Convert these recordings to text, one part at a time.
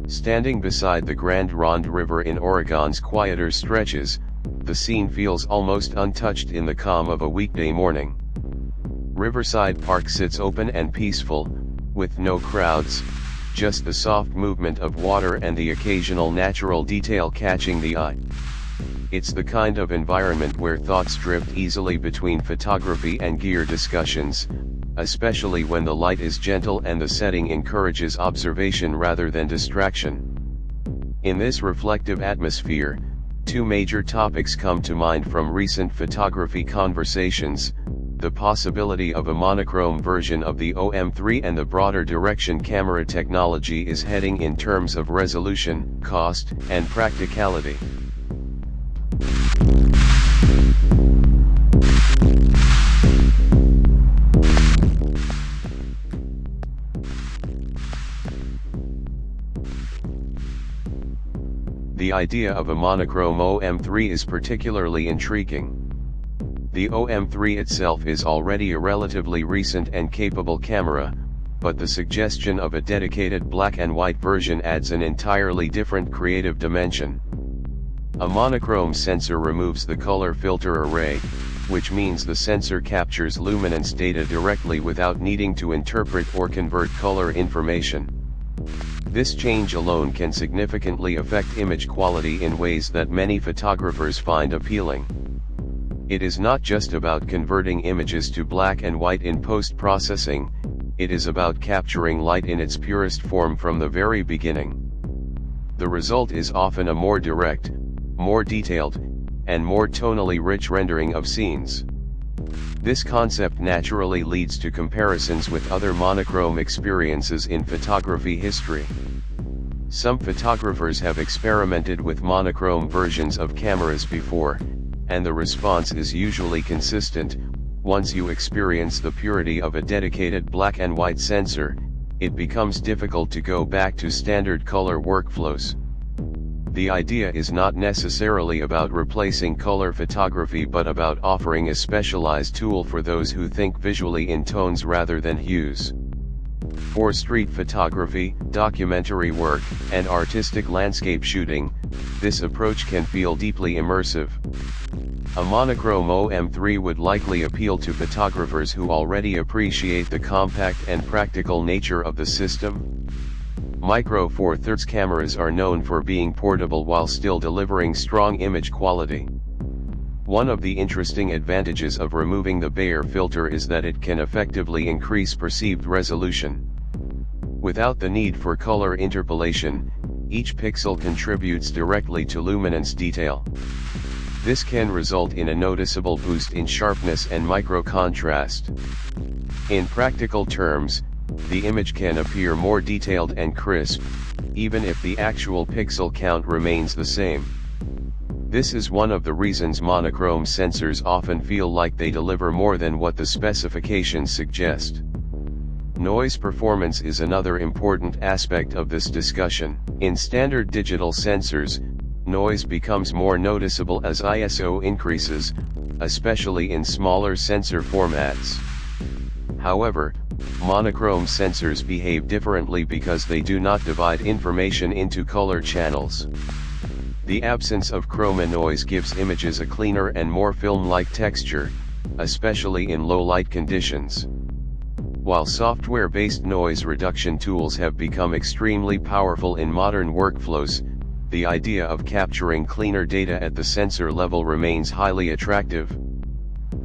Standing beside the Grande Ronde River in Oregon's quieter stretches, the scene feels almost untouched in the calm of a weekday morning. Riverside Park sits open and peaceful, with no crowds, just the soft movement of water and the occasional natural detail catching the eye. It's the kind of environment where thoughts drift easily between photography and gear discussions, especially when the light is gentle and the setting encourages observation rather than distraction. In this reflective atmosphere, two major topics come to mind from recent photography conversations: the possibility of a monochrome version of the OM-3 and the broader direction camera technology is heading in terms of resolution, cost, and practicality. The idea of a monochrome OM-3 is particularly intriguing. The OM-3 itself is already a relatively recent and capable camera, but the suggestion of a dedicated black and white version adds an entirely different creative dimension. A monochrome sensor removes the color filter array, which means the sensor captures luminance data directly without needing to interpret or convert color information. This change alone can significantly affect image quality in ways that many photographers find appealing. It is not just about converting images to black and white in post-processing, it is about capturing light in its purest form from the very beginning. The result is often a more direct, more detailed, and more tonally rich rendering of scenes. This concept naturally leads to comparisons with other monochrome experiences in photography history. Some photographers have experimented with monochrome versions of cameras before, and the response is usually consistent. Once you experience the purity of a dedicated black and white sensor, it becomes difficult to go back to standard color workflows. The idea is not necessarily about replacing color photography but about offering a specialized tool for those who think visually in tones rather than hues. For street photography, documentary work, and artistic landscape shooting, this approach can feel deeply immersive. A monochrome OM-3 would likely appeal to photographers who already appreciate the compact and practical nature of the system. Micro Four Thirds cameras are known for being portable while still delivering strong image quality. One of the interesting advantages of removing the Bayer filter is that it can effectively increase perceived resolution. Without the need for color interpolation, each pixel contributes directly to luminance detail. This can result in a noticeable boost in sharpness and micro-contrast. In practical terms, the image can appear more detailed and crisp, even if the actual pixel count remains the same. This is one of the reasons monochrome sensors often feel like they deliver more than what the specifications suggest. Noise performance is another important aspect of this discussion. In standard digital sensors, noise becomes more noticeable as ISO increases, especially in smaller sensor formats. However, monochrome sensors behave differently because they do not divide information into color channels. The absence of chroma noise gives images a cleaner and more film-like texture, especially in low light conditions. While software-based noise reduction tools have become extremely powerful in modern workflows, the idea of capturing cleaner data at the sensor level remains highly attractive.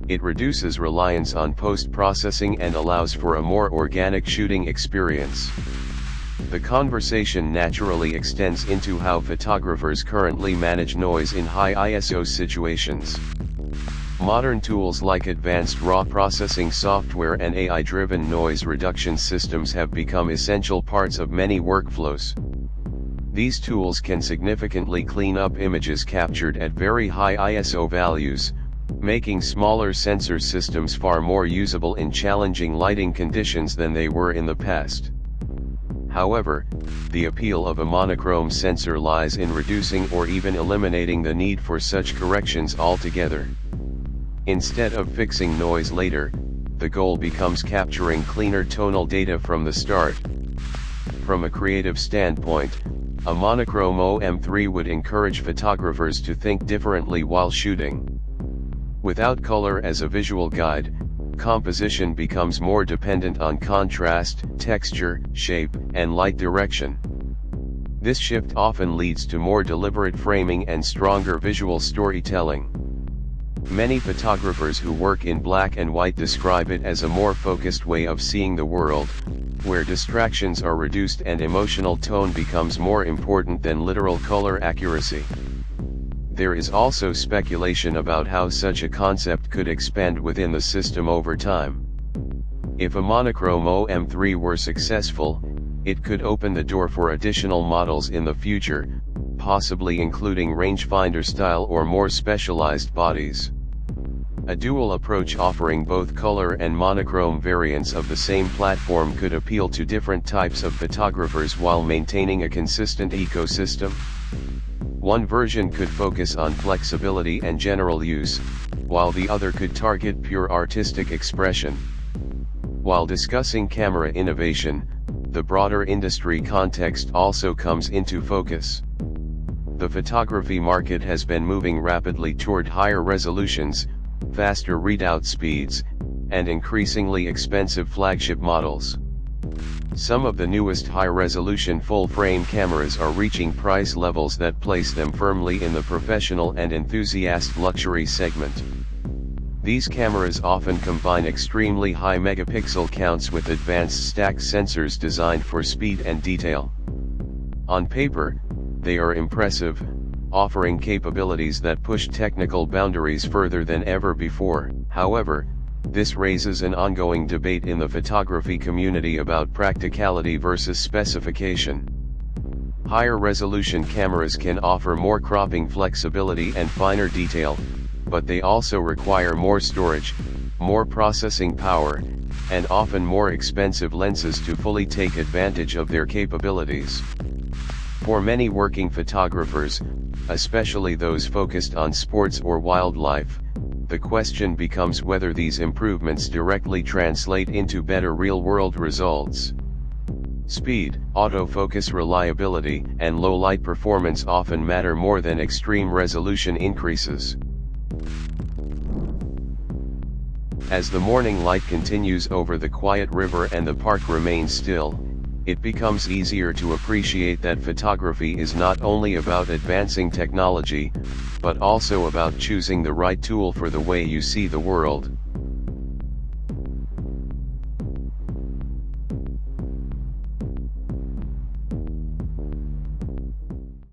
It reduces reliance on post-processing and allows for a more organic shooting experience. The conversation naturally extends into how photographers currently manage noise in high ISO situations. Modern tools like advanced raw processing software and AI-driven noise reduction systems have become essential parts of many workflows. These tools can significantly clean up images captured at very high ISO values, making smaller sensor systems far more usable in challenging lighting conditions than they were in the past. However, the appeal of a monochrome sensor lies in reducing or even eliminating the need for such corrections altogether. Instead of fixing noise later, the goal becomes capturing cleaner tonal data from the start. From a creative standpoint, A monochrome OM-3 would encourage photographers to think differently while shooting. Without color as a visual guide, composition becomes more dependent on contrast, texture, shape, and light direction. This shift often leads to more deliberate framing and stronger visual storytelling. Many photographers who work in black and white describe it as a more focused way of seeing the world, where distractions are reduced and emotional tone becomes more important than literal color accuracy. There is also speculation about how such a concept could expand within the system over time. If a monochrome OM-3 were successful, it could open the door for additional models in the future, possibly including rangefinder-style or more specialized bodies. A dual approach offering both color and monochrome variants of the same platform could appeal to different types of photographers while maintaining a consistent ecosystem. One version could focus on flexibility and general use, while the other could target pure artistic expression. While discussing camera innovation, the broader industry context also comes into focus. The photography market has been moving rapidly toward higher resolutions, faster readout speeds, and increasingly expensive flagship models. Some of the newest high-resolution full-frame cameras are reaching price levels that place them firmly in the professional and enthusiast luxury segment. These cameras often combine extremely high megapixel counts with advanced stack sensors designed for speed and detail. On paper, they are impressive, offering capabilities that push technical boundaries further than ever before. However, this raises an ongoing debate in the photography community about practicality versus specification. Higher resolution cameras can offer more cropping flexibility and finer detail, but they also require more storage, more processing power, and often more expensive lenses to fully take advantage of their capabilities. For many working photographers, especially those focused on sports or wildlife, the question becomes whether these improvements directly translate into better real-world results. Speed, autofocus reliability, and low light performance often matter more than extreme resolution increases. As the morning light continues over the quiet river and the park remains still, it becomes easier to appreciate that photography is not only about advancing technology, but also about choosing the right tool for the way you see the world.